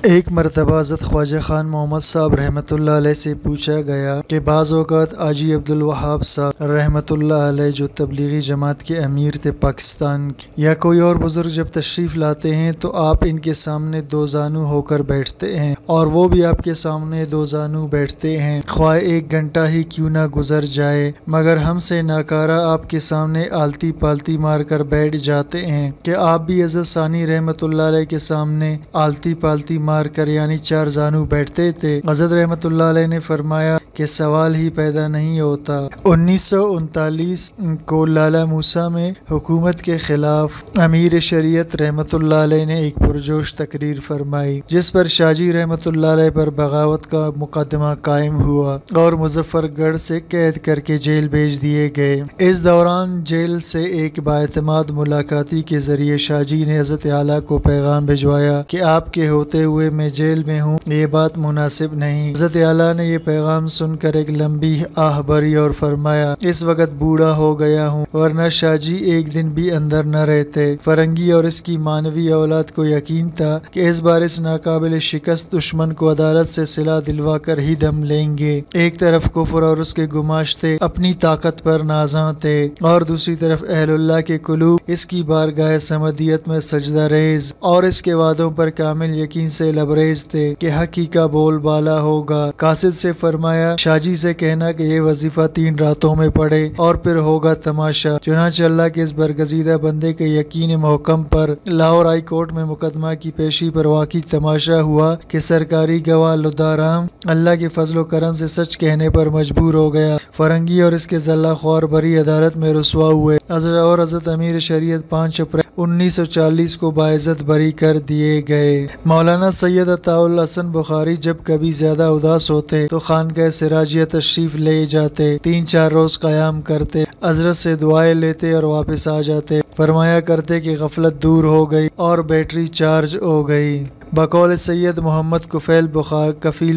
ایک مرتبہ حضرت خواجہ خان محمد صاحب رحمۃ اللہ علیہ سے پوچھا گیا کہ بعض اوقات حاجی عبدالوہاب صاحب رحمۃ اللہ علیہ جو تبلیغی جماعت کے امیر تھے پاکستان کے، یا کوئی اور بزرگ جب تشریف لاتے ہیں تو آپ ان کے سامنے دو زانو ہو کر بیٹھتے ہیں اور وہ بھی آپ کے سامنے دو زانو بیٹھتے ہیں، خواہ 1 گھنٹہ ہی کیوں نہ گزر جائے، مگر ہم سے ناکارہ آپ کے سامنے آلتی پالتی مار کر بیٹھ جاتے ہیں کہ آپ بھی حضرت ثانی رحمۃ اللہ علیہ کے سامنے آلتی پالتی مار کر یعنی 4 زانو بیٹھتے تھے۔ حضرت رحمۃ اللہ علیہ نے فرمایا کہ سوال ہی پیدا نہیں ہوتا۔ 1939 کو لالا موسیٰ میں حکومت کے خلاف امیر شریعت رحمۃ اللہ علیہ نے ایک پرجوش تقریر فرمائی جس پر شاہ جی رحمۃ اللہ علیہ پر بغاوت کا مقدمہ قائم ہوا اور مظفر گڑھ سے قید کر کے جیل بھیج دیے گئے۔ اس دوران جیل سے ایک بااعتماد ملاقاتی کے ذریعے شاہ جی نے حضرت اعلیٰ کو پیغام بھجوایا کہ آپ کے ہوتے ہوئے میں جیل میں ہوں، یہ بات مناسب نہیں۔ حضرت اعلیٰ نے یہ پیغام سن کر ایک لمبی آہ بھری اور فرمایا اس وقت بوڑھا ہو گیا ہوں، ورنہ شاہ جی ایک دن بھی اندر نہ رہتے۔ فرنگی اور اس کی مانوی اولاد کو یقین تھا کہ اس بار اس ناقابل شکست دشمن کو عدالت سے صلہ دلوا کر ہی دم لیں گے۔ ایک طرف کفر اور اس کے گماشتے اپنی طاقت پر نازاں تھے اور دوسری طرف اہل اللہ کے قلوب اس کی بارگاہ سمدیت میں سجدہ ریز اور اس کے وعدوں پر کامل یقین سے لبریز تھے کہ حق ہی کا بول بالا ہوگا۔ قاصد سے فرمایا شاہ جی سے کہنا کہ یہ وظیفہ 3 راتوں میں پڑھے اور پھر ہوگا تماشا۔ چنانچہ اللہ کے اس برگزیدہ بندے کے یقین محکم پر لاہور ہائی کورٹ میں مقدمہ کی پیشی پر واقعی تماشا ہوا کہ سرکاری گواہ لدارام اللہ کے فضل و کرم سے سچ کہنے پر مجبور ہو گیا۔ فرنگی اور اس کے ذلہ خوار بری عدالت میں رسوا ہوئے اور حضرت امیر شریعت 5 اپریل 1940 کو باعزت بری کر دیے گئے۔ مولانا سید عطاء الحسن بخاری جب کبھی زیادہ اداس ہوتے تو خانقاہ سراجیہ تشریف لے جاتے، 3-4 روز قیام کرتے، حضرت سے دعائیں لیتے اور واپس آ جاتے۔ فرمایا کرتے کہ غفلت دور ہو گئی اور بیٹری چارج ہو گئی۔ بقول سید محمد کفیل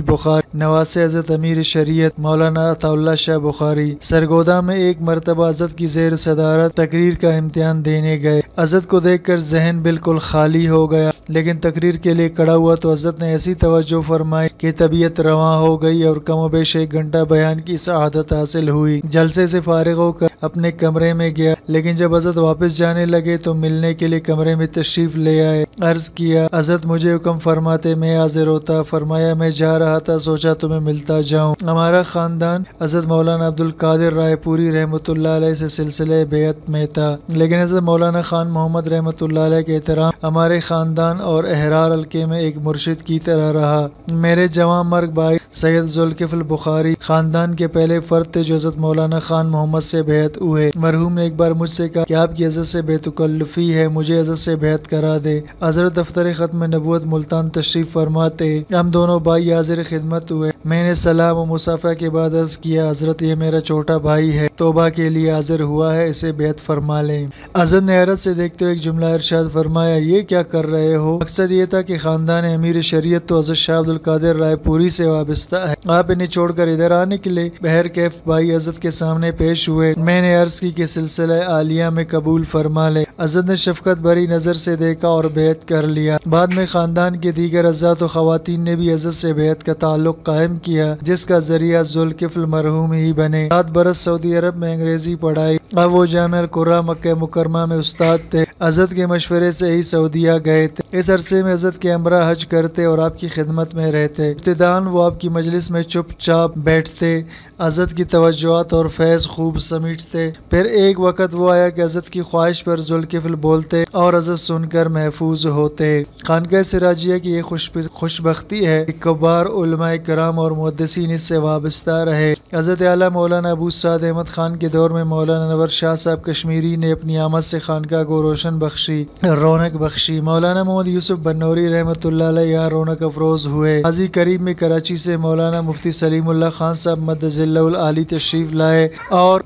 بخاری نواسے حضرت امیر شریعت مولانا عطا اللہ شاہ بخاری سرگودا میں ایک مرتبہ حضرت کی زیر صدارت تقریر کا امتحان دینے گئے۔ حضرت کو دیکھ کر ذہن بالکل خالی ہو گیا، لیکن تقریر کے لیے کھڑا ہوا تو حضرت نے ایسی توجہ فرمائی کہ طبیعت رواں ہو گئی اور کم و بیش 1 گھنٹہ بیان کی سعادت حاصل ہوئی۔ جلسے سے فارغ ہو کر اپنے کمرے میں گیا، لیکن جب حضرت واپس جانے لگے تو ملنے کے لیے کمرے میں تشریف لے آئے۔ عرض کیا حضرت مجھے حکم فرماتے میں حاضر ہوتا۔ فرمایا میں جا رہا تھا، سوچا تمہیں ملتا جاؤں۔ ہمارا خاندان حضرت مولانا عبدالقادر رائے پوری رحمۃ اللہ علیہ سے سلسلہ بیعت میں تھا، لیکن حضرت مولانا خان محمد رحمۃ اللہ علیہ کے احترام ہمارے خاندان اور احرار حلقے میں ایک مرشد کی طرح رہا۔ میرے جوان مرگ بھائی سید ذوالکفل بخاری خاندان کے پہلے فرد تھے جو حضرت مولانا خان محمد سے بیعت ہوئے۔ مرحوم نے ایک بار مجھ سے کہا کہ آپ کی حضرت سے بے تکلفی ہے، مجھے حضرت سے بیعت کرا دے۔ حضرت دفتر ختم نبوت ملتان تشریف فرماتے، ہم دونوں بھائی حاضر خدمت ہوئے۔ میں نے سلام و مصافحہ کے بعد عرض کیا حضرت یہ میرا چھوٹا بھائی ہے، توبہ کے لیے حاضر ہوا ہے، اسے بیعت فرما لیں۔ حضرت نے حیرت سے دیکھتے ہوئے ایک جملہ ارشاد فرمایا یہ کیا کر رہے ہو؟ مقصد یہ تھا کہ خاندان امیر شریعت تو حضرت شاہ عبدالقادر رائے پوری سے وابستہ ہے، آپ انہیں چھوڑ کر ادھر آ نکلے۔ بہر کیف بھائی حضرت کے سامنے پیش ہوئے۔ میں نے عرض کی کہ سلسلہ عالیہ میں قبول فرما لے۔ حضرت نے شفقت بھری نظر سے دیکھا اور بیعت کر لیا۔ بعد میں خاندان کے دیگر حضرات و خواتین نے بھی حضرت سے بیعت کا تعلق قائم کیا، جس کا ذریعہ ذوالکفل مرحوم ہی بنے۔ 7 برس سعودی عرب میں انگریزی پڑھائی، اب وہ جامعہ القرآن مکہ مکرمہ میں استاد تھے۔ حضرت کے مشورے سے ہی سعودیہ گئے تھے۔ اس عرصے میں حضرت کے ہمراہ حج کرتے اور آپ کی خدمت میں رہتے۔ ابتداً وہ آپ کی مجلس میں چپ چاپ بیٹھتے، حضرت کی توجہات اور فیض خوب سمیٹتے۔ پھر ایک وقت وہ آیا کہ حضرت کی خواہش پر ذوالکفل بولتے اور حضرت سن کر محفوظ ہوتے۔ خانقاہ سراجیہ کی یہ خوش بختی ہے کہ کبار علماء کرام اور محدثین اس سے وابستہ رہے۔ حضرت اعلیٰ مولانا ابو سعد احمد خان کے دور میں مولانا انور شاہ صاحب کشمیری نے اپنی آمد سے خانقاہ کو روشن بخشی، رونق بخشی۔ مولانا محمد یوسف بنوری رحمۃ اللہ علیہ یہاں رونق افروز ہوئے۔ ماضی قریب میں کراچی سے مولانا مفتی سلیم اللہ خان صاحب مدظ اللہ العالی تشریف لائے اور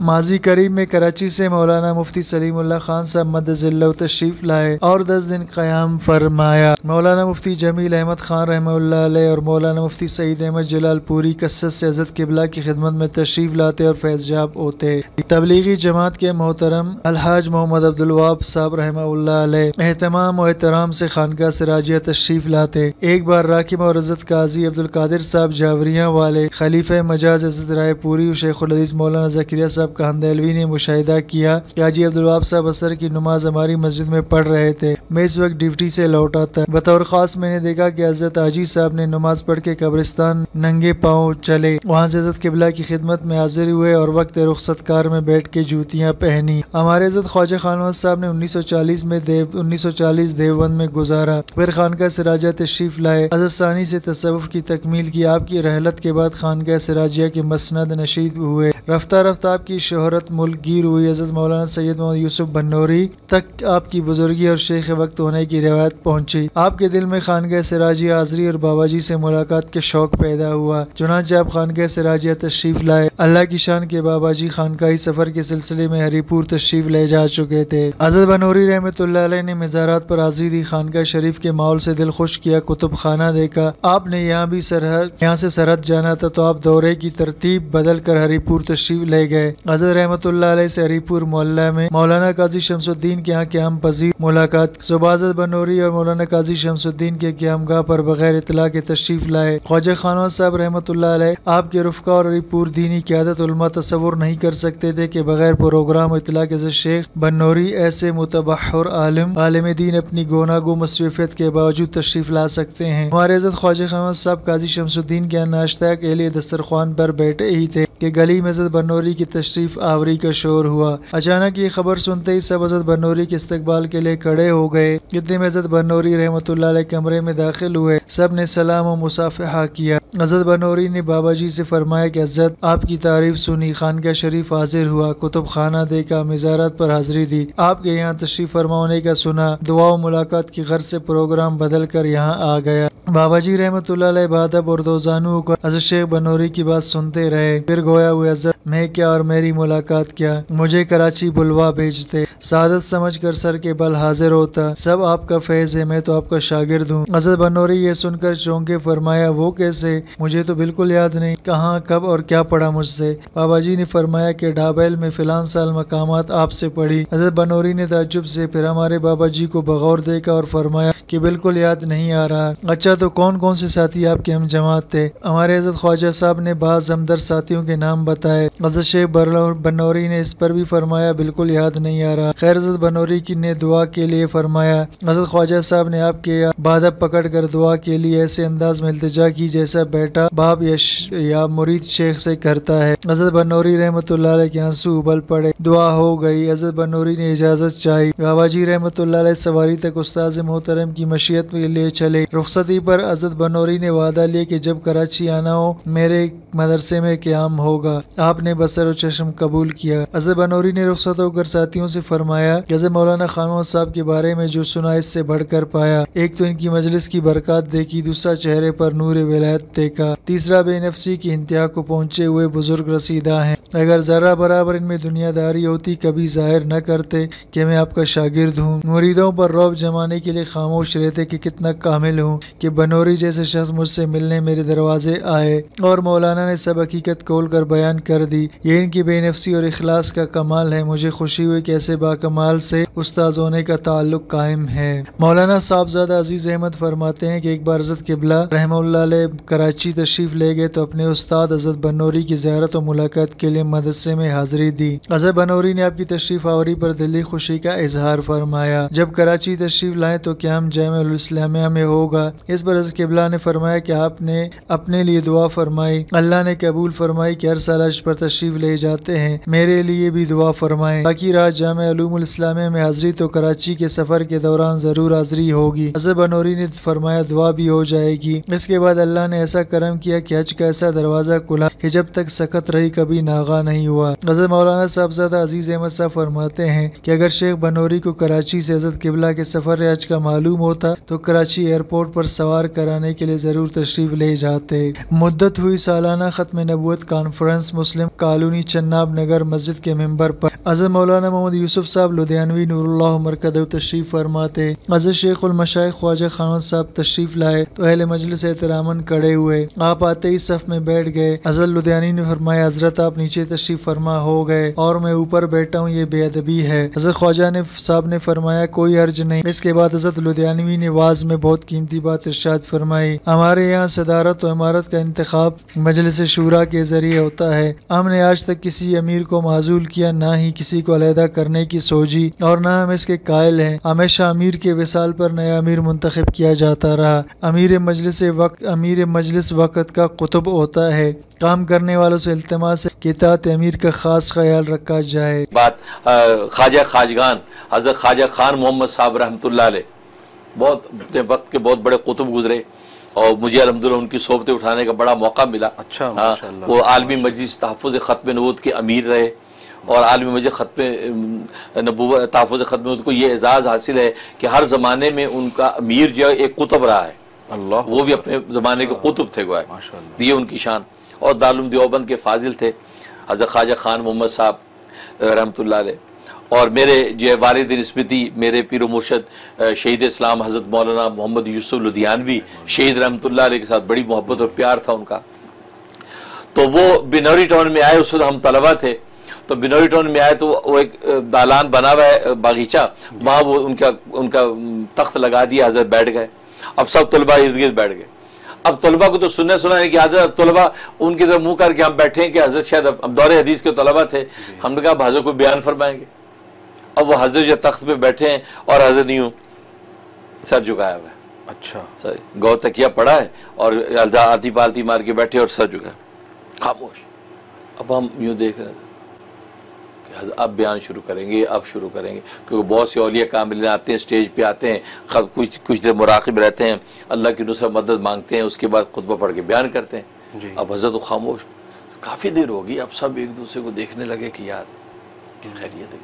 اور 10 دن قیام فرمایا۔ مولانا مفتی جمیل احمد خان رحمہ اللہ علیہ اور مولانا مفتی سعید احمد جلال پوری کثرت سے حضرت قبلہ کی خدمت میں تشریف لاتے اور فیض یاب ہوتے۔ تبلیغی جماعت کے محترم الحاج محمد عبدالوہاب صاحب رحمہ اللہ علیہ اہتمام و احترام سے خانقاہ سراجیہ تشریف لاتے۔ ایک بار راکب اور عزت قاضی عبدالقادر صاحب جاوریاں والے، خلیفہ مجاز عزت رائے پوری اور شیخ الحدیث مولانا زکریا صاحب کاندیلوی نے مشاہدہ کیا کہ حاجی عبدالوہاب صاحب عصر کی نماز ہماری مسجد میں پڑھ رہے تھے۔ میں اس وقت ڈیوٹی سے لوٹا تھا۔ بطور خاص میں نے دیکھا کہ حضرت حاجی صاحب نے نماز پڑھ کے قبرستان ننگے پاؤں چلے، وہاں سے حضرت قبلہ کی خدمت میں حاضر ہوئے اور وقت رخصت کار میں بیٹھ کے جوتیاں پہنی۔ ہمارے حضرت خواجہ خان محمد صاحب نے 1940 دیوبند میں گزارا، پھر خانقاہ سراجیہ تشریف لائے۔ حضرت ثانی سے تصوف کی تکمیل کی۔ آپ کی رحلت کے بعد خانقاہ سراجیہ کے مسند نشید ہوئے۔ رفتہ رفتہ آپ کی شہرت ملک گیر ہوئی۔ حضرت مولانا سید محمد یوسف بنوری تک آپ کی بزرگی اور شیخ وقت ہونے کی روایت پہنچی۔ آپ کے دل میں خانقاہ سراجیہ حاضری اور بابا جی سے ملاقات کے شوق پیدا ہوا، چنانچہ آپ خانقاہ سراجیہ تشریف لائے۔ اللہ کی شان کے بابا جی خانقاہی سفر کے سلسلے میں ہری پور تشریف لے جا چکے تھے۔ حضرت بنوری رحمۃ اللہ علیہ نے مزارات پر حاضری دی، خانقاہ شریف کے ماحول سے دل خوش کیا، کتب خانہ دیکھا۔ آپ نے یہاں سے سرحد جانا تھا تو آپ دورے کی ترتیب بدل کر ہری پور تشریف لے گئے۔ حضرت رحمۃ اللہ علیہ سے ہری پور محلہ میں مولانا قاضی شمس الدین کے یہاں قیام پذیر ملاقات۔ صبح حضرت بنوری اور مولانا قاضی شمس الدین کے قیام گاہ پر بغیر اطلاع کے تشریف لائے۔ خواجہ خان صاحب رحمۃ اللہ علیہ آپ کے رفقا اور ہری پور دینی قیادت علماء تصور نہیں کر سکتے تھے کہ بغیر پروگرام و اطلاع کے شیخ بنوری ایسے متبحر عالم دین اپنی گوناگو مصروفیت کے باوجود تشریف لا سکتے ہیں۔ ہمارے حضرت خواجہ خان صاحب قاضی شمس الدین کے ناشتہ کے لیے دسترخوان پر بیٹھے ہی تھے کہ گلی میں حضرت بنوری کی تشریف آوری کا شور ہوا۔ اچانک یہ خبر سنتے ہی سب حضرت بنوری کے استقبال کے لیے کھڑے ہو گئے۔ اتنے میں حضرت بنوری رحمۃ اللہ علیہ کمرے میں داخل ہوئے، سب نے سلام و مصافحہ کیا۔ حضرت بنوری نے بابا جی سے فرمایا کہ حضرت آپ کی تعریف سنی، خانقاہ شریف حاضر ہوا، کتب خانہ دیکھا، مزارات پر حاضری دی، آپ کے یہاں تشریف فرما ہونے کا سنا، دعا و ملاقات کی غرض سے پروگرام بدل کر یہاں آ گیا۔ بابا جی رحمۃ اللہ علیہ بادب اور دوزانو ہو کر حضرت شیخ بنوری کی بات سنتے رہے، پھر گویا ہوئے حضرت میں کیا اور میری ملاقات کیا، مجھے کراچی بلوا بھیجتے، سعادت سمجھ کر سر کے بل حاضر ہوتا، سب آپ کا فیض ہے، میں تو آپ کا شاگرد ہوں۔ حضرت بنوری یہ سن کر چونکے، فرمایا وہ کیسے؟ مجھے تو بالکل یاد نہیں، کہاں کب اور کیا پڑھا مجھ سے؟ بابا جی نے فرمایا کہ ڈابیل میں فلان سال مقامات آپ سے پڑھی۔ حضرت بنوری نے تعجب سے پھر ہمارے بابا جی کو بغور دیکھا اور فرمایا کہ بالکل یاد نہیں آ رہا۔ اچھا تو کون کون سے ساتھی آپ کے ہم جماعت تھے؟ ہمارے حضرت خواجہ صاحب نے بعض ہمدرد ساتھیوں کے نام بتائے۔ حضرت شیخ بنوری نے اس پر بھی فرمایا بالکل یاد نہیں آ رہا۔ خیر حضرت بنوری کی نے دعا کے لیے فرمایا۔ حضرت خواجہ صاحب نے آپ کے بادب پکڑ کر دعا کے لیے ایسے انداز میں التجا کی جیسا بیٹا باپ یا مرید شیخ سے کرتا ہے۔ حضرت بنوری رحمۃ اللہ علیہ کے آنسو ابل پڑے، دعا ہو گئی۔ حضرت بنوری نے اجازت چاہی۔ بابا جی رحمۃ اللہ علیہ سواری تک استاذ محترم کی مشیت میں لے چلے۔ رخصتی پر حضرت بنوری نے وعدہ لیا کہ جب کراچی آنا ہو میرے مدرسے میں قیام ہوگا۔ آپ نے بصر و چشم قبول کیا۔ حضرت بنوری نے رخصت ہو کر ساتھیوں سے فرمایا کہ حضرت مولانا خان صاحب کے بارے میں جو سنا اس سے بڑھ کر پایا، ایک تو ان کی مجلس کی برکات دیکھی، دوسرا چہرے پر نور ولایت دیکھا، تیسرا بے نفسی کی انتہا کو پہنچے ہوئے بزرگ رسیدہ ہیں۔ اگر ذرہ برابر ان میں دنیا داری ہوتی کبھی ظاہر نہ کرتے کہ میں آپ کا شاگرد ہوں، مریدوں پر رعب جمانے کے لیے خاموش رہتے کہ کتنا کامل ہوں کہ بنوری جیسے شخص مجھ سے ملنے میرے دروازے آئے، اور مولانا نے سب حقیقت کھول کر بیان کر دی۔ یہ ان کی بے نفسی اور اخلاص کا کمال ہے۔ مجھے خوشی ہوئی کہ ایسے باکمال سے استاذ ہونے کا تعلق قائم ہے۔ مولانا صاحبزادہ عزیز احمد فرماتے ہیں کہ ایک بار حضرت قبلہ رحمہ اللہ علیہ کراچی تشریف لے گئے تو اپنے استاد حضرت بنوری کی زیارت و ملاقات کے لیے مدرسے میں حاضری دی۔ حضرت بنوری نے آپ کی تشریف آوری پر دلی خوشی کا اظہار فرمایا۔ جب کراچی تشریف لائیں تو قیام جامعہ الاسلامیہ میں ہوگا۔ اس پر حضرت قبلہ نے فرمایا کہ آپ نے اپنے لیے دعا فرمائی، اللہ نے قبول فرمائی کہ ہر سال حج پر تشریف لے جاتے ہیں، میرے لیے بھی دعا فرمائیں۔ باقی رات جامعہ علوم الاسلامیہ میں حاضری تو کراچی کے سفر کے دوران ضرور حاضری ہوگی۔ حضرت بنوری نے فرمایا دعا بھی ہو جائے گی۔ اس کے بعد اللہ نے ایسا کرم کیا کہ حج کا ایسا دروازہ کھلا کہ جب تک سکت رہی کبھی ناغا نہیں ہوا۔ حضرت مولانا صاحبزادہ عزیز احمد صاحب فرماتے ہیں کہ اگر شیخ بنوری کو کراچی سے حضرت قبلہ کے سفر حج کا معلوم ہوتا تو کراچی ایئرپورٹ پر سوار کرانے کے لیے ضرور تشریف لے جاتے۔ مدت ہوئی سالانہ ختم نبوت کانفرنس مسلم کالونی چناب نگر مسجد کے ممبر پر حضرت مولانا محمد یوسف صاحب لدھیانوی نور اللہ مرکزہ تشریف فرماتے. حضرت شیخ المشائخ خواجہ خان صاحب تشریف لائے تو اہل مجلس احتراماً کھڑے ہوئے. آپ آتے ہی صف میں بیٹھ گئے. حضرت لدھیانوی نے فرمایا حضرت آپ نیچے تشریف فرما ہو گئے اور میں اوپر بیٹھا ہوں، یہ بے ادبی ہے. حضرت خواجہ صاحب نے فرمایا کوئی حرج نہیں. اس کے بعد حضرت لدھیانوی نے واز میں بہت قیمتی بات ارشاد فرمائی. ہمارے یہاں صدارت و امارت کا انتخاب مجلس شورا کے ذریعے ہوتا ہے. ہم نے آج تک کسی امیر کو معزول کیا، نہ ہی کسی کو علیحدہ کرنے کی سوچی اور نہ ہم اس کے قائل ہیں. ہمیشہ امیر کے وصال پر نیا امیر منتخب کیا جاتا رہا. امیر مجلس وقت کا قطب ہوتا ہے. کام کرنے والوں سے التماس ہے کہ اطاعت امیر کا خاص خیال رکھا جائے. بات خواجہ خواجگان حضرت خواجہ خان محمد صاحب رحمۃ اللہ علیہ بہت وقت کے بہت بڑے قطب گزرے اور مجھے الحمدللہ ان کی صحبتیں اٹھانے کا بڑا موقع ملا. اچھا وہ عالمی مجلس تحفظ ختم نبوت کے امیر رہے اور عالمی مجلس تحفظ ختم نبوت کو یہ اعزاز حاصل ہے کہ ہر زمانے میں ان کا امیر جو ہے ایک قطب رہا ہے. وہ بھی اپنے زمانے کے قطب تھے گویا، یہ ان کی شان. اور دارالعلوم دیوبند کے فاضل تھے حضرت خواجہ خان محمد صاحب رحمۃ اللہ علیہ. اور میرے جو والد نسبتی میرے پیر و مرشد شہید اسلام حضرت مولانا محمد یوسف لدھیانوی شہید رحمۃ اللہ علیہ کے ساتھ بڑی محبت اور پیار تھا ان کا. تو وہ بنوری ٹاؤن میں آئے، اس وقت ہم طلبہ تھے. تو بنوری ٹاؤن میں آئے تو وہ ایک دالان بنا ہوا ہے باغیچہ، وہاں وہ ان کا تخت لگا دیا. حضرت بیٹھ گئے. اب سب طلبہ ارد گرد بیٹھ گئے. اب طلبہ کو تو سنا ہے کہ حضرت طلبہ ان کی طرف منہ کر کے ہم بیٹھے ہیں کہ حضرت شاید اب دور حدیث کے طلبہ تھے. ہم نے کہا اب حضرت کو بیان فرمائیں گے. اب وہ حضرت جو تخت پہ بیٹھے ہیں اور حضرت یوں سر جھکایا ہوا ہے. اچھا گو تکیہ پڑا ہے اور آلتی پالتی مار کے بیٹھے اور سر جھکا خاموش. اب ہم یوں دیکھ رہے تھے کہ اب بیان شروع کریں گے، اب شروع کریں گے، کیونکہ بہت سے اولیاء کاملین آتے ہیں، اسٹیج پہ آتے ہیں، کچھ دیر مراقب رہتے ہیں، اللہ کی نصرت مدد مانگتے ہیں، اس کے بعد خطبہ پڑھ کے بیان کرتے ہیں. اب حضرت خاموش. کافی دیر ہوگی. اب سب ایک دوسرے کو دیکھنے لگے کہ یار خیریت ہے.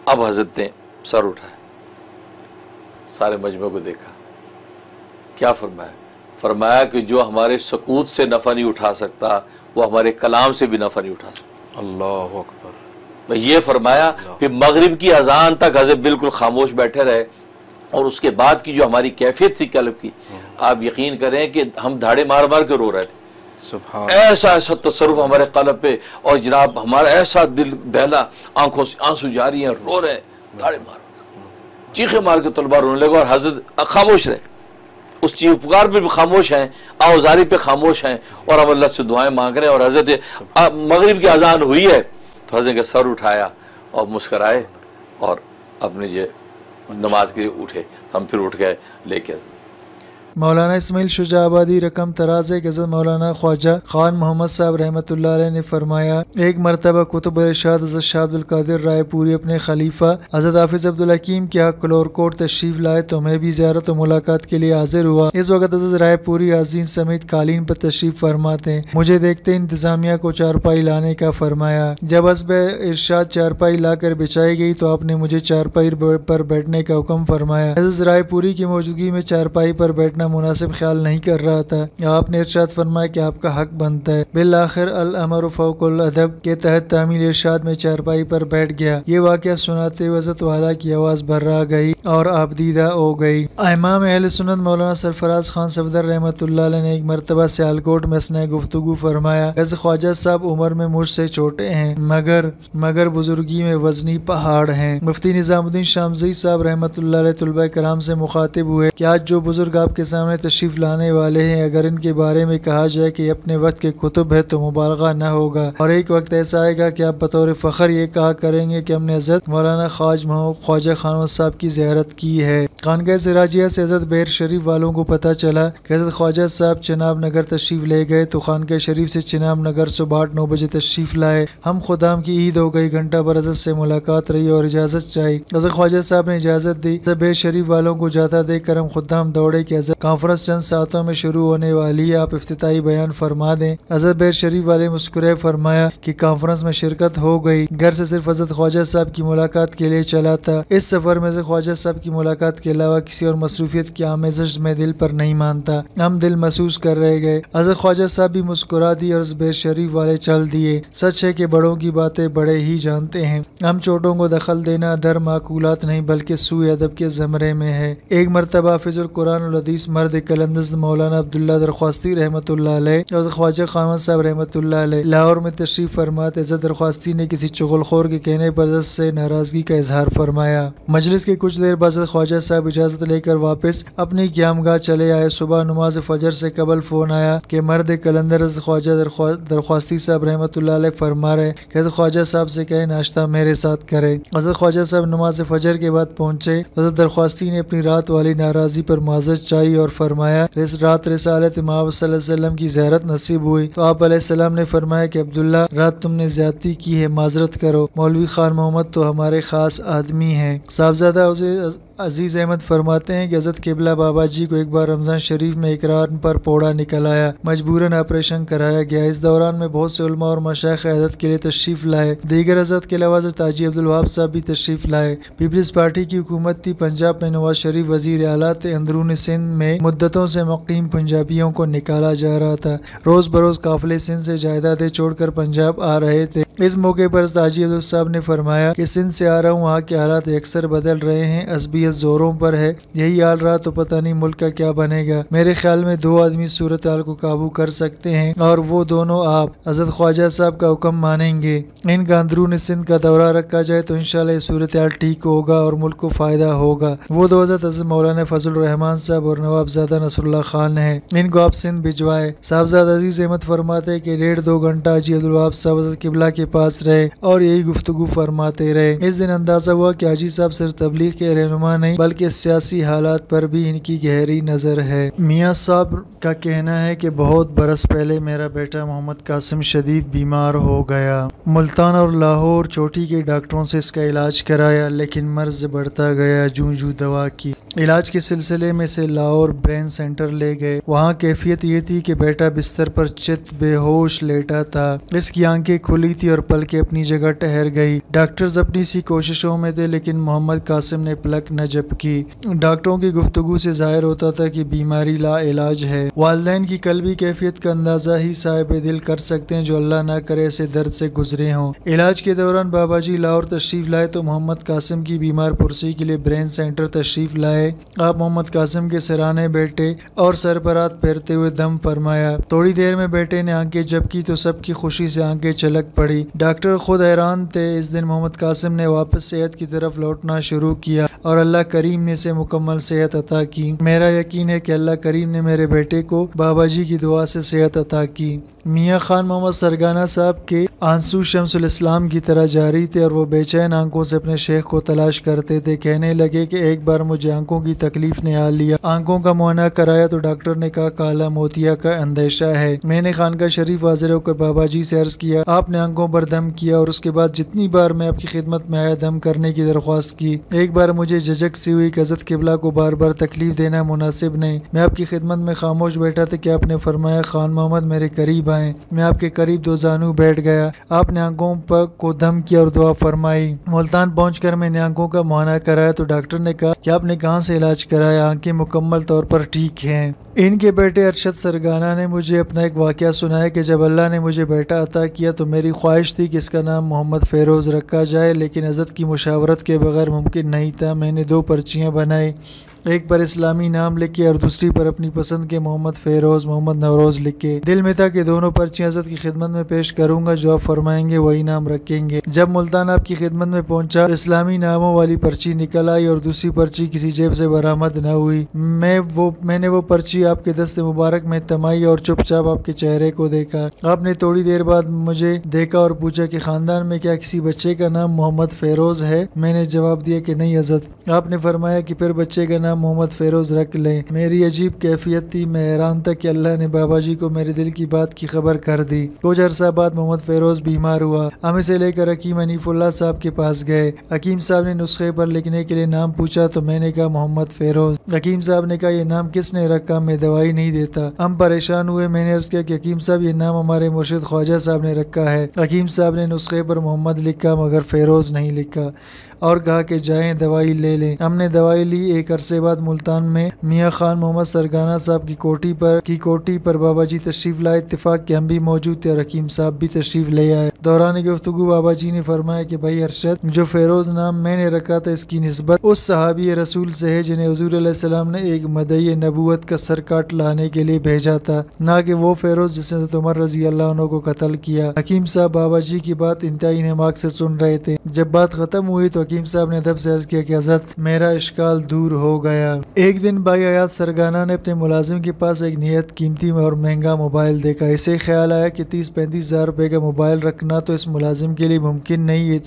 اب حضرت نے سر اٹھایا، سارے مجمع کو دیکھا. کیا فرمایا کہ جو ہمارے سکوت سے نفع نہیں اٹھا سکتا وہ ہمارے کلام سے بھی نفع نہیں اٹھا سکتا. اللہ اکبر. یہ فرمایا کہ مغرب کی اذان تک حضرت بالکل خاموش بیٹھے رہے اور اس کے بعد کی جو ہماری کیفیت تھی قلب کی، آپ یقین کریں کہ ہم دھاڑے مار مار کے رو رہے تھے. ایسا تصرف ہمارے قلب پہ، اور جناب ہمارا ایسا دل دہلا، آنکھوں سے آنسو جاری ہیں، رو رہے ہیں دھاڑے مار، چیخے مار کے طلبہ رونے لگے اور حضرت خاموش رہے. اس چیخ پکار پہ بھی خاموش ہیں، آوازاری پہ خاموش ہیں اور ہم اللہ سے دعائیں مانگ رہے ہیں. اور حضرت مغرب کی اذان ہوئی ہے تو حضرت کا سر اٹھایا اور مسکرائے اور اپنے یہ نماز کے اٹھے. ہم پھر اٹھ گئے لے کے. مولانا اسماعیل شجاع آبادی رقم تراز ہے کہ حضرت مولانا خواجہ خان محمد صاحب رحمۃ اللہ علیہ نے فرمایا ایک مرتبہ قطب ارشاد حضرت شاہ عبد القادر رائے پوری اپنے خلیفہ حضرت حافظ عبدالحکیم کے ہاں کلور کوٹ تشریف لائے تو میں بھی زیارت و ملاقات کے لیے حاضر ہوا. اس وقت حضرت رائے پوری عازین سمیت قالین پر تشریف فرماتے ہیں. مجھے دیکھتے انتظامیہ کو چارپائی لانے کا فرمایا. جب حسب ارشاد چارپائی لا کر بچائی گئی تو آپ نے مجھے چارپائی پر بیٹھنے کا حکم فرمایا. حضرت رائے پوری کی موجودگی میں چارپائی پر بیٹھنا مناسب خیال نہیں کر رہا تھا. آپ نے ارشاد فرمایا کہ آپ کا حق بنتا ہے. بالآخر الامر فوق الادب کے تحت تعمیل ارشاد میں چارپائی پر بیٹھ گیا. یہ واقعہ سناتے ہوئے حضرت والا کی آواز بھرا گئی اور آپ دیدہ ہو گئی. امام اہل سنت مولانا سرفراز خان صفدر رحمۃ اللہ علیہ نے ایک مرتبہ سیالکوٹ میں اثناء گفتگو فرمایا حضرت خواجہ صاحب عمر میں مجھ سے چھوٹے ہیں مگر بزرگی میں وزنی پہاڑ ہیں. مفتی نظام الدین شامزئی صاحب رحمۃ اللہ علیہ طلبہ کرام سے مخاطب ہوئے کہ آج جو بزرگ آپ کے سامنے تشریف لانے والے ہیں اگر ان کے بارے میں کہا جائے کہ اپنے وقت کے کتب ہے تو مبالغہ نہ ہوگا اور ایک وقت ایسا آئے گا کہ آپ بطور فخر یہ کہا کریں گے کہ ہم نے حضرت مولانا خواجہ خان صاحب کی زیارت کی ہے. خانقاہ سراجیہ سے حضرت بیر شریف والوں کو پتہ چلا کہ حضرت خواجہ صاحب چناب نگر تشریف لے گئے تو خانقاہ شریف سے چناب نگر صبح 8-9 بجے تشریف لائے. ہم خدام کی عید ہو گئی. گھنٹہ بھر حضرت سے ملاقات رہی اور اجازت چاہی. حضرت خواجہ صاحب نے اجازت دی. حضرت بیر شریف والوں کو جاتا دیکھ کر ہم خدام دوڑے کہ حضرت کانفرنس چند ساعتوں میں شروع ہونے والی ہے، آپ افتتاحی بیان فرما دیں۔ حضرت بیر شریف والے مسکرائے فرمایا کہ کانفرنس میں شرکت ہو گئی، گھر سے صرف حضرت خواجہ صاحب کی ملاقات کے لیے چلا تھا۔ اس سفر میں سے خواجہ صاحب کی ملاقات کے علاوہ کسی اور مصروفیت کی آمیزش میں دل پر نہیں مانتا، ہم دل محسوس کر رہ گئے۔ حضرت خواجہ صاحب بھی مسکرا دی اور بیر شریف والے چل دیے۔ سچ ہے کہ بڑوں کی باتیں بڑے ہی جانتے ہیں، ہم چھوٹوں کو دخل دینا در معقولات نہیں بلکہ سوء ادب کے زمرے میں ہے۔ ایک مرتبہ حافظ القرآن والحدیث مرد کلندز مولانا عبداللہ درخواستی رحمۃ اللہ علیہ اور خواجہ خامد صاحب رحمۃ اللہ علیہ لاہور میں تشریف فرماتے، حضرت درخواستی نے کسی چغل خور کے کہنے پر حضرت سے ناراضگی کا اظہار فرمایا۔ مجلس کے کچھ دیر بعد حضرت خواجہ صاحب اجازت لے کر واپس اپنی قیامگاہ چلے آئے۔ صبح نماز فجر سے قبل فون آیا کہ مرد کلندر حضرت خواجہ درخواستی صاحب رحمۃ اللہ علیہ فرما رہے کہ حضرت خواجہ صاحب سے کہے ناشتہ میرے ساتھ کرے۔ حضرت خواجہ صاحب نماز فجر کے بعد پہنچے۔ حضرت درخواستی نے اپنی رات والی ناراضی پر معذرت چاہی اور فرمایا رات رسالت مآب صلی اللہ علیہ وسلم کی زیارت نصیب ہوئی تو آپ علیہ السلام نے فرمایا کہ عبداللہ رات تم نے زیادتی کی ہے، معذرت کرو۔ مولوی خان محمد تو ہمارے خاص آدمی ہیں۔ صاحبزادہ عزیز احمد فرماتے ہیں کہ حضرت قبلہ بابا جی کو ایک بار رمضان شریف میں اقرار پر پوڑا نکل آیا، مجبوراً آپریشن کرایا گیا۔ اس دوران میں بہت سے علماء اور مشائخ عیادت کے لیے تشریف لائے، دیگر حضرت کے علاوہ حضرت حاجی عبدالوہاب صاحب بھی تشریف لائے۔ پیپلز پارٹی کی حکومت تھی، پنجاب میں نواز شریف وزیر اعلیٰ تھے، اندرون سندھ میں مدتوں سے مقیم پنجابیوں کو نکالا جا رہا تھا، روز بروز قافلے سندھ سے جائیدادیں چھوڑ کر پنجاب آ رہے تھے۔ اس موقع پر حضرت حاجی عبدالوہاب صاحب نے فرمایا کہ سندھ سے آ رہا ہوں، وہاں کے حالات اکثر بدل رہے ہیں، عصبیت زوروں پر ہے، یہی حال رہا تو پتہ نہیں ملک کا کیا بنے گا۔ میرے خیال میں دو آدمی صورتحال کو قابو کر سکتے ہیں اور وہ دونوں آپ حضرت خواجہ صاحب کا حکم مانیں گے، ان کا اندرون سندھ کا دورہ رکھا جائے تو انشاءاللہ یہ صورتحال ٹھیک ہوگا اور ملک کو فائدہ ہوگا۔ وہ دو حضرت مولانا فضل الرحمان صاحب اور نواب زادہ نصر اللہ خان ہیں، ان کو آپ سندھ بھجوائے۔ صاحبزادہ عزیز احمد فرماتے کہ 1.5-2 گھنٹہ حاجی عبدالوہاب صاحب حضرت قبلہ کے پاس رہے اور یہی گفتگو فرماتے رہے۔ اس دن اندازہ ہوا کہ حاجی صاحب صرف تبلیغ کے رہنما نہیں بلکہ سیاسی حالات پر بھی ان کی گہری نظر ہے۔ میاں صاحب کا کہنا ہے کہ بہت برس پہلے میرا بیٹا محمد قاسم شدید بیمار ہو گیا، ملتان اور لاہور چوٹی کے ڈاکٹروں سے اس کا علاج کرایا لیکن مرض بڑھتا گیا، جوں جوں دوا کی۔ علاج کے سلسلے میں سے لاہور برین سینٹر لے گئے، وہاں کیفیت یہ تھی کہ بیٹا بستر پر چت بے ہوش لیٹا تھا، اس کی آنکھیں کھلی تھی اور پلکیں اپنی جگہ ٹھہر گئی۔ ڈاکٹرز اپنی سی کوششوں میں تھے لیکن محمد قاسم نے پلک نہ جھپکی۔ ڈاکٹروں کی گفتگو سے ظاہر ہوتا تھا کہ بیماری لا علاج ہے۔ والدین کی قلبی کیفیت کا اندازہ ہی صاحب دل کر سکتے ہیں جو اللہ نہ کرے ایسے درد سے گزرے ہوں۔ علاج کے دوران بابا جی لاہور تشریف لائے تو محمد قاسم کی بیمار پرسی کے لیے برین سینٹر تشریف لائے۔ آپ محمد قاسم کے سرانے بیٹھے اور سر پر ہاتھ پھیرتے ہوئے دم فرمایا۔ تھوڑی دیر میں بیٹے نے آنکھیں جھپکی تو سب کی خوشی سے آنکھیں چھلک پڑی۔ ڈاکٹر خود حیران تھے۔ اس دن محمد قاسم نے واپس صحت کی طرف لوٹنا شروع کیا اور اللہ کریم نے اسے مکمل صحت عطا کی۔ میرا یقین ہے کہ اللہ کریم نے میرے بیٹے کو بابا جی کی دعا سے صحت عطا کی۔ میاں خان محمد سرگانہ صاحب کے آنسو شمس الاسلام کی طرح جاری تھے اور وہ بے چین آنکھوں سے اپنے شیخ کو تلاش کرتے تھے۔ کہنے لگے کہ ایک بار مجھے آنکھوں کی تکلیف نے آ لیا، آنکھوں کا معائنہ کرایا تو ڈاکٹر نے کہا کالا موتیا کا اندیشہ ہے۔ میں نے خانقاہ شریف حاضر ہو کر بابا جی سے عرض کیا، آپ نے آنکھوں پر دم کیا اور اس کے بعد جتنی بار میں آپ کی خدمت میں آیا دم کرنے کی درخواست کی۔ ایک بار مجھے جھجک سی ہوئی کہ حضرت قبلہ کو بار بار تکلیف دینا مناسب نہیں۔ میں آپ کی خدمت میں خاموش بیٹھا تھا کہ آپ نے فرمایا خان محمد میرے قریب آئیں۔ میں آپ کے قریب دو زانو بیٹھ گیا، آپ نے آنکھوں پر کو دم کیا اور دعا فرمائی۔ ملتان پہنچ کر میں نے آنکھوں کا معائنہ کرایا تو ڈاکٹر نے کہا کہ آپ نے کہاں سے علاج کرایا؟ آنکھیں مکمل طور پر ٹھیک ہیں۔ ان کے بیٹے ارشد سرگانہ نے مجھے اپنا ایک واقعہ سنایا کہ جب اللہ نے مجھے بیٹا عطا کیا تو میری خواہش تھی کہ اس کا نام محمد فیروز رکھا جائے، لیکن حضرت کی مشاورت کے بغیر ممکن نہیں تھا۔ میں نے 2 پرچیاں بنائی، ایک پر اسلامی نام لکھے اور دوسری پر اپنی پسند کے محمد فیروز محمد نوروز لکھے۔ دل میں تھا کہ دونوں پرچیاں حضرت کی خدمت میں پیش کروں گا، جو آپ فرمائیں گے وہی نام رکھیں گے۔ جب ملتان آپ کی خدمت میں پہنچا تو اسلامی ناموں والی پرچی نکل آئی اور دوسری پرچی کسی جیب سے برآمد نہ ہوئی۔ میں نے وہ پرچی آپ کے دست مبارک میں تمائی اور چپ چاپ آپ کے چہرے کو دیکھا۔ آپ نے تھوڑی دیر بعد مجھے دیکھا اور پوچھا کہ خاندان میں کیا کسی بچے کا نام محمد فیروز ہے؟ میں نے جواب دیا کہ نہیں حضرت۔ آپ نے فرمایا کہ پھر بچے کا نام نام محمد فیروز رکھ لیں۔ میری عجیب کیفیت تھی، میں حیران تھا کہ اللہ نے بابا جی کو میرے دل کی بات کی خبر کر دی۔ کچھ عرصہ بعد محمد فیروز بیمار ہوا۔ ہم اسے لے کر حکیم حنیف اللہ صاحب کے پاس گئے۔ حکیم صاحب نے نسخے پر لکھنے کے لیے نام پوچھا تو میں نے کہا محمد فیروز۔ حکیم صاحب نے کہا یہ نام کس نے رکھا، میں دوائی نہیں دیتا۔ ہم پریشان ہوئے۔ میں نے عرض کیا کہ حکیم صاحب یہ نام ہمارے مرشد خواجہ صاحب نے رکھا ہے۔ حکیم صاحب نے نسخے پر محمد لکھا مگر فیروز نہیں لکھا اور کہا کہ جائیں دوائی لے لیں۔ ہم نے دوائی لی۔ ایک عرصے بعد ملتان میں میاں خان محمد سرگانہ صاحب کی کوٹھی پر بابا جی تشریف لائے۔ اتفاق کہ ہم بھی موجود تھے اور حکیم صاحب بھی تشریف لے آئے۔ دوران گفتگو بابا جی نے فرمایا کہ بھائی ارشد، جو فیروز نام میں نے رکھا تھا اس کی نسبت اس صحابی رسول سے ہے جنہیں حضور علیہ السلام نے ایک مدعی نبوت کا سر کاٹ لانے کے لیے بھیجا تھا، نہ کہ وہ فیروز جس نے حضرت عمر رضی اللہ عنہ کو قتل کیا۔ حکیم صاحب بابا جی کی بات انتہائی انہماک سے سن رہے تھے۔ جب بات ختم ہوئی تو حکیم صاحب نے ادب سے عرض کیا کہ حضرت میرا اشکال دور ہو گیا۔ ایک دن بھائی حیات سرگانہ نے اپنے ملازم کے پاس ایک نہایت قیمتی اور مہنگا موبائل دیکھا۔ اسے خیال آیا کہ 30-35 ہزار روپے کا موبائل رکھنا تو اس ملازم کے لیے ممکن نہیں ہے،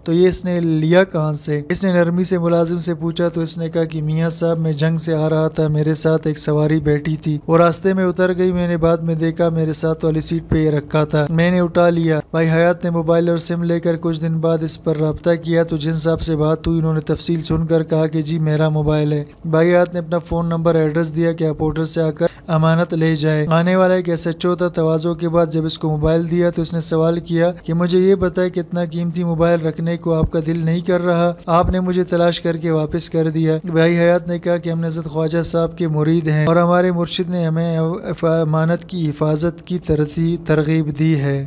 تو یہ اس نے لیا کہاں سے؟ اس نے نرمی سے ملازم سے پوچھا تو اس نے کہا کہ میاں صاحب میں جنگ سے آ رہا تھا، میرے ساتھ ایک سواری بیٹھی تھی، وہ راستے میں اتر گئی، میں نے بعد میں دیکھا میرے ساتھ والی سیٹ پہ یہ رکھا تھا، میں نے اٹھا لیا۔ بھائی حیات نے موبائل اور سم لے کر کچھ دن بعد اس پر رابطہ کیا تو جن صاحب سے بات ہوئی انہوں نے تفصیل سن کر کہا کہ جی میرا موبائل ہے۔ بھائی حیات نے اپنا فون نمبر ایڈریس دیا کہ آپ آرڈر سے آ کر امانت لے جائیں۔ آنے والا ایک SHO تھا۔ تواضع کے بعد جب اس کو موبائل دیا تو اس نے سوال کیا کہ مجھے یہ بتائے کہ اتنا قیمتی موبائل رکھنے کو آپ کا دل نہیں کر رہا، آپ نے مجھے تلاش کر کے واپس کر دیا۔ بھائی حیات نے کہا کہ ہم نے حضرت خواجہ صاحب کے مرید ہیں اور ہمارے مرشد نے ہمیں امانت کی حفاظت کی ترغیب دی ہے۔